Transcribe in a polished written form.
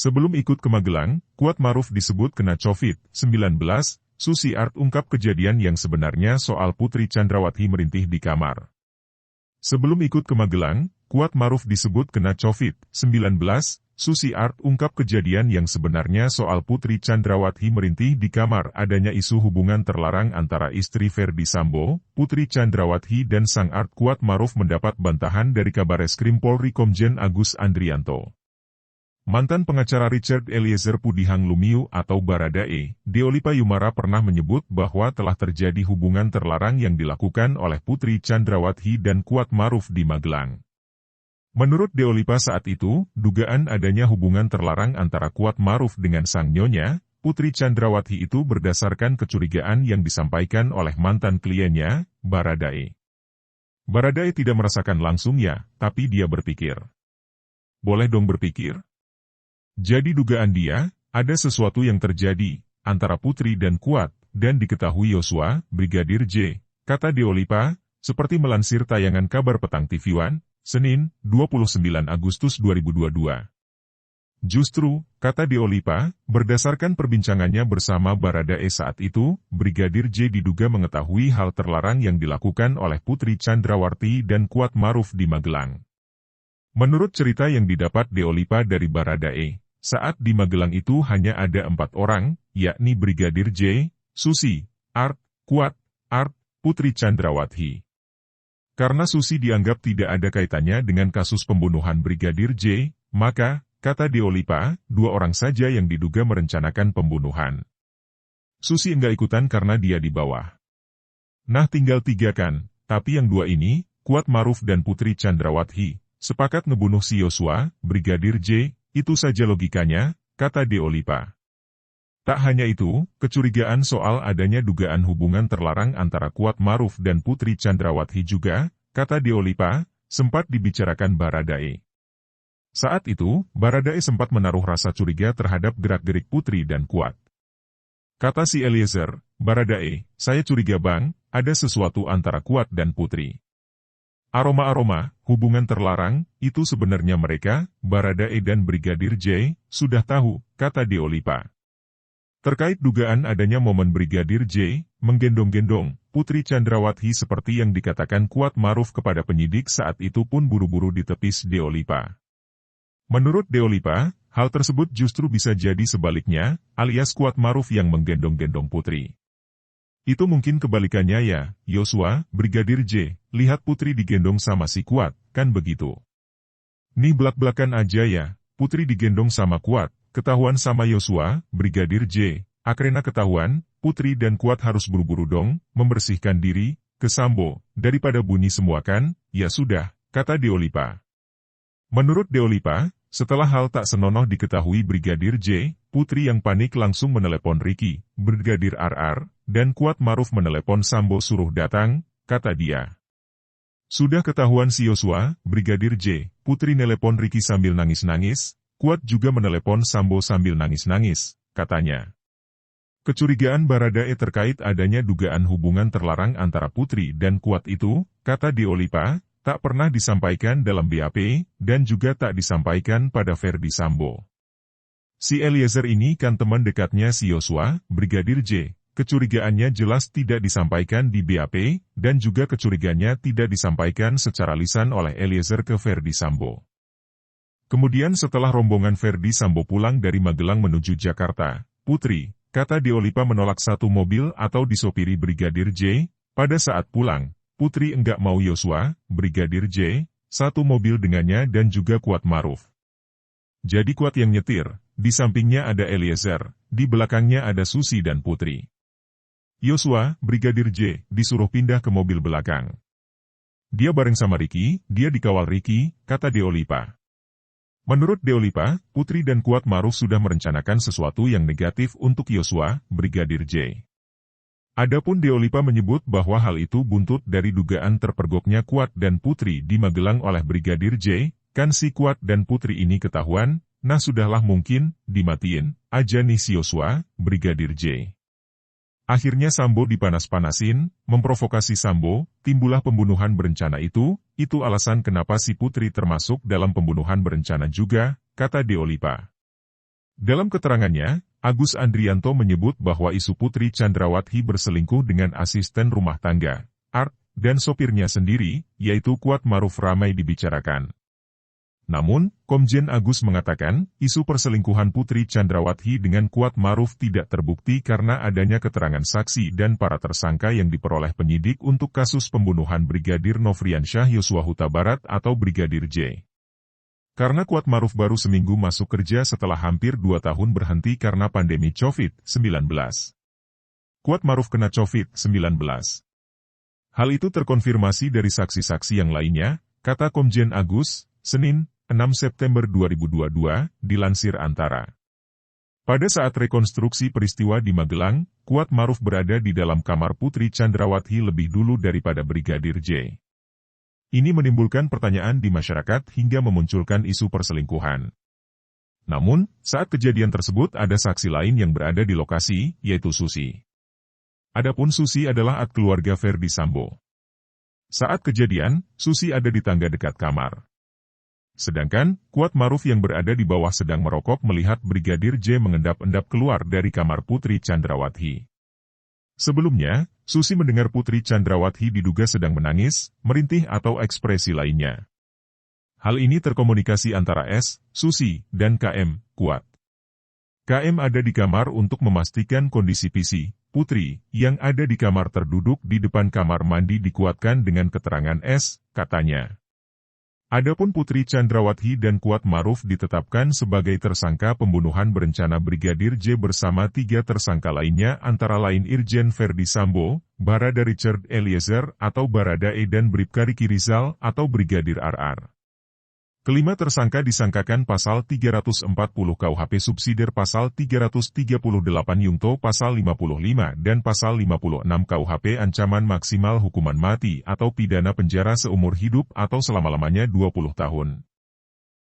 Sebelum ikut ke Magelang, Kuat Maruf disebut kena COVID-19. Susi Art ungkap kejadian yang sebenarnya soal Putri Chandrawati merintih di kamar. Sebelum ikut ke Magelang, Kuat Maruf disebut kena COVID-19. Susi Art ungkap kejadian yang sebenarnya soal Putri Chandrawati merintih di kamar adanya isu hubungan terlarang antara istri Ferdy Sambo, Putri Chandrawati dan sang Art. Kuat Maruf mendapat bantahan dari Kabareskrim Polri Komjen Agus Andrianto. Mantan pengacara Richard Eliezer Pudihang Lumiu atau Baradae, Deolipa Yumara pernah menyebut bahwa telah terjadi hubungan terlarang yang dilakukan oleh Putri Chandrawati dan Kuat Maruf di Magelang. Menurut Deolipa saat itu, dugaan adanya hubungan terlarang antara Kuat Maruf dengan sang nyonya, Putri Chandrawati itu berdasarkan kecurigaan yang disampaikan oleh mantan kliennya, Baradae. Baradae tidak merasakan langsung ya, tapi dia berpikir. Boleh dong berpikir? Jadi dugaan dia, ada sesuatu yang terjadi, antara Putri dan Kuat, dan diketahui Yosua, Brigadir J, kata Deolipa, seperti melansir tayangan kabar Petang TV One, Senin, 29 Agustus 2022. Justru, kata Deolipa, berdasarkan perbincangannya bersama Baradae saat itu, Brigadir J diduga mengetahui hal terlarang yang dilakukan oleh Putri Chandrawati dan Kuat Maruf di Magelang. Menurut cerita yang didapat Deolipa dari Baradae, saat di Magelang itu hanya ada 4 orang, yakni Brigadir J, Susi, Art, Kuat, Art, Putri Chandrawati. Karena Susi dianggap tidak ada kaitannya dengan kasus pembunuhan Brigadir J, maka, kata Deolipa, 2 orang saja yang diduga merencanakan pembunuhan. Susi enggak ikutan karena dia di bawah. Nah tinggal 3 kan, tapi yang 2 ini, Kuat Maruf dan Putri Chandrawati, sepakat ngebunuh si Yosua, Brigadir J, itu saja logikanya, kata Deolipa. Tak hanya itu, kecurigaan soal adanya dugaan hubungan terlarang antara Kuat Maruf dan Putri Chandrawati juga, kata Deolipa, sempat dibicarakan Baradae. Saat itu, Baradae sempat menaruh rasa curiga terhadap gerak-gerik Putri dan Kuat. Kata si Eliezer, Baradae, saya curiga bang, ada sesuatu antara Kuat dan Putri. Aroma-aroma, hubungan terlarang, itu sebenarnya mereka, Baradae dan Brigadir J, sudah tahu, kata Deolipa. Terkait dugaan adanya momen Brigadir J, menggendong-gendong, Putri Chandrawati seperti yang dikatakan Kuat Maruf kepada penyidik saat itu pun buru-buru ditepis Deolipa. Menurut Deolipa, hal tersebut justru bisa jadi sebaliknya, alias Kuat Maruf yang menggendong-gendong Putri. Itu mungkin kebalikannya ya, Yosua, Brigadir J, lihat Putri digendong sama si Kuat, kan begitu. Nih belak-belakan aja ya, Putri digendong sama Kuat. Ketahuan sama Yosua, Brigadir J, akhirnya ketahuan, Putri dan Kuat harus buru-buru dong, membersihkan diri, ke Sambo, daripada bunyi semua kan, ya sudah, kata Deolipa. Menurut Deolipa, setelah hal tak senonoh diketahui Brigadir J, Putri yang panik langsung menelepon Ricky, Brigadir RR, dan Kuat Maruf menelepon Sambo suruh datang, kata dia. Sudah ketahuan si Yosua, Brigadir J, Putri nelepon Ricky sambil nangis-nangis, Kuat juga menelepon Sambo sambil nangis-nangis, katanya. Kecurigaan Baradae terkait adanya dugaan hubungan terlarang antara Putri dan Kuat itu, kata Deolipa, tak pernah disampaikan dalam BAP, dan juga tak disampaikan pada Ferdy Sambo. Si Eliezer ini kan teman dekatnya si Yosua, Brigadir J, kecurigaannya jelas tidak disampaikan di BAP, dan juga kecurigaannya tidak disampaikan secara lisan oleh Eliezer ke Ferdy Sambo. Kemudian setelah rombongan Ferdy Sambo pulang dari Magelang menuju Jakarta, Putri, kata Deolipa menolak satu mobil atau disopiri Brigadir J, pada saat pulang, Putri enggak mau Yosua, Brigadir J, satu mobil dengannya dan juga Kuat Maruf. Jadi Kuat yang nyetir, di sampingnya ada Eliezer, di belakangnya ada Susi dan Putri. Yosua, Brigadir J, disuruh pindah ke mobil belakang. Dia bareng sama Ricky, dia dikawal Ricky, kata Deolipa. Menurut Deolipa, Putri dan Kuat Maruf sudah merencanakan sesuatu yang negatif untuk Yosua, Brigadir J. Adapun Deolipa menyebut bahwa hal itu buntut dari dugaan terpergoknya Kuat dan Putri di Magelang oleh Brigadir J, kan si Kuat dan Putri ini ketahuan, nah sudahlah mungkin, dimatiin, aja nih si Yosua, Brigadir J. Akhirnya Sambo dipanas-panasin, memprovokasi Sambo, timbullah pembunuhan berencana itu alasan kenapa si Putri termasuk dalam pembunuhan berencana juga, kata Deolipa. Dalam keterangannya, Agus Andrianto menyebut bahwa isu Putri Chandrawati berselingkuh dengan asisten rumah tangga, Art, dan sopirnya sendiri, yaitu Kuat Maruf ramai dibicarakan. Namun, Komjen Agus mengatakan, isu perselingkuhan Putri Chandrawati dengan Kuat Maruf tidak terbukti karena adanya keterangan saksi dan para tersangka yang diperoleh penyidik untuk kasus pembunuhan Brigadir Nofriansyah Yosua Huta Barat atau Brigadir J. Karena Kuat Maruf baru seminggu masuk kerja setelah hampir 2 tahun berhenti karena pandemi COVID-19. Kuat Maruf kena COVID-19. Hal itu terkonfirmasi dari saksi-saksi yang lainnya, kata Komjen Agus, Senin, 6 September 2022, dilansir Antara. Pada saat rekonstruksi peristiwa di Magelang, Kuat Maruf berada di dalam kamar Putri Chandrawati lebih dulu daripada Brigadir J. Ini menimbulkan pertanyaan di masyarakat hingga memunculkan isu perselingkuhan. Namun, saat kejadian tersebut ada saksi lain yang berada di lokasi, yaitu Susi. Adapun Susi adalah adik keluarga Ferdi Sambo. Saat kejadian, Susi ada di tangga dekat kamar. Sedangkan, Kuat Maruf yang berada di bawah sedang merokok melihat Brigadir J mengendap-endap keluar dari kamar Putri Chandrawati. Sebelumnya, Susi mendengar Putri Chandrawati diduga sedang menangis, merintih atau ekspresi lainnya. Hal ini terkomunikasi antara S, Susi, dan KM, Kuat. KM ada di kamar untuk memastikan kondisi PC, Putri, yang ada di kamar terduduk di depan kamar mandi dikuatkan dengan keterangan S, katanya. Adapun Putri Chandrawati dan Kuat Maruf ditetapkan sebagai tersangka pembunuhan berencana Brigadir J bersama 3 tersangka lainnya antara lain Irjen Ferdi Sambo, Barada Richard Eliezer atau Barada E dan Bribka Riki Rizal atau Brigadir RR. Kelima tersangka disangkakan pasal 340 KUHP subsidiar pasal 338 Yungto pasal 55 dan pasal 56 KUHP ancaman maksimal hukuman mati atau pidana penjara seumur hidup atau selama-lamanya 20 tahun.